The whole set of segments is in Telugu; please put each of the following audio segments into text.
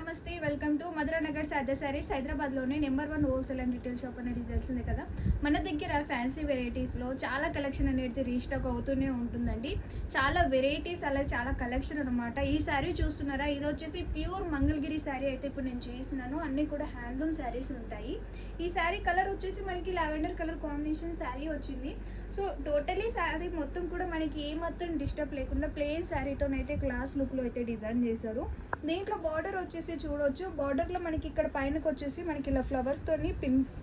నమస్తే వెల్కమ్ టు మధురా నగర్ సాదా సారీస్ హైదరాబాద్లోనే number 1 wholesale and retail shop అనేది తెలిసిందే కదా. మన దగ్గర ఫ్యాన్సీ వెరైటీస్లో చాలా కలెక్షన్ అనేది రీస్టాక్ అవుతూనే ఉంటుందండి. చాలా వెరైటీస్ అలాగే చాలా కలెక్షన్ అనమాట. ఈ శారీ చూస్తున్నారా, ఇది వచ్చేసి ప్యూర్ మంగళగిరి శారీ అయితే ఇప్పుడు నేను చూస్తున్నాను. అన్నీ కూడా హ్యాండ్లూమ్ శారీస్ ఉంటాయి. ఈ శారీ కలర్ వచ్చేసి మనకి లావెండర్ కలర్ కాంబినేషన్ శారీ వచ్చింది. సో టోటలీ శారీ మొత్తం కూడా మనకి ఏ మొత్తం డిస్టర్బ్ లేకుండా ప్లెయిన్ శారీతోనైతే క్లాస్ లుక్లో అయితే డిజైన్ చేశారు. దీంట్లో బార్డర్ వచ్చేసి చూడవచ్చు. బార్డర్లో మనకి ఇక్కడ పైనకి వచ్చేసి మనకి ఇలా ఫ్లవర్స్తోని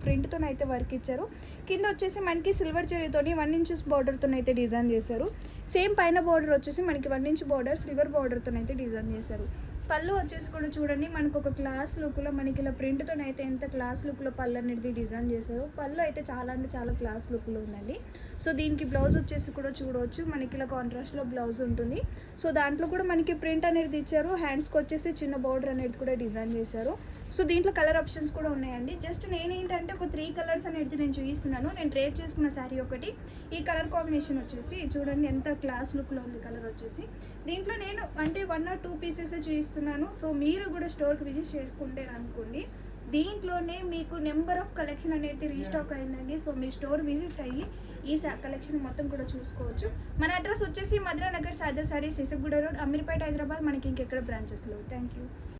ప్రింట్తో అయితే వర్క్ ఇచ్చారు. కింద వచ్చేసి మనకి సిల్వర్ జరీతోని 1 ఇంచెస్ బార్డర్తో అయితే డిజైన్ చేశారు. సేమ్ పైన బార్డర్ వచ్చేసి మనకి 1 ఇంచ్ బార్డర్ సిల్వర్ బార్డర్తో అయితే డిజైన్ చేశారు. పళ్ళు వచ్చేసి కూడా చూడండి, మనకు ఒక క్లాస్ లుక్లో మనకి ఇలా ప్రింట్తో అయితే ఎంత క్లాస్ లుక్లో పళ్ళు అనేది డిజైన్ చేశారు. పళ్ళు అయితే చాలా అంటే చాలా క్లాస్ లుక్లో ఉందండి. సో దీనికి బ్లౌజ్ వచ్చేసి కూడా చూడవచ్చు, మనకి ఇలా కాంట్రాస్ట్లో బ్లౌజ్ ఉంటుంది. సో దాంట్లో కూడా మనకి ప్రింట్ అనేది ఇచ్చారు. హ్యాండ్స్కి వచ్చేసి చిన్న బార్డర్ అనేది కూడా డిజైన్ చేశారు. సో దీంట్లో కలర్ ఆప్షన్స్ కూడా ఉన్నాయండి. జస్ట్ నేనేంటంటే ఒక 3 కలర్స్ అనేది నేను చూపిస్తున్నాను. నేను డ్రేప్ చేసుకున్న శారీ ఒకటి, ఈ కలర్ కాంబినేషన్ వచ్చేసి చూడండి ఎంత క్లాస్ లుక్లో ఉంది కలర్ వచ్చేసి. దీంట్లో నేను అంటే 1 or 2 పీసెస్ చూపిస్తున్నాను. సో మీరు కూడా స్టోర్కి విజిట్ చేసుకుంటే అనుకోండి, దీంట్లోనే మీకు నెంబర్ ఆఫ్ కలెక్షన్ అనేది రీస్టాక్ అయిందండి. సో మీ స్టోర్ విజిట్ అయ్యి ఈ కలెక్షన్ మొత్తం కూడా చూసుకోవచ్చు. మన అడ్రస్ వచ్చేసి మధురా నగర్ సాదా సారీస్, ఇసుగూడ రోడ్, అమీర్పేట, హైదరాబాద్. మనకి ఇంకెక్కడ బ్రాంచెస్లో. Thank you.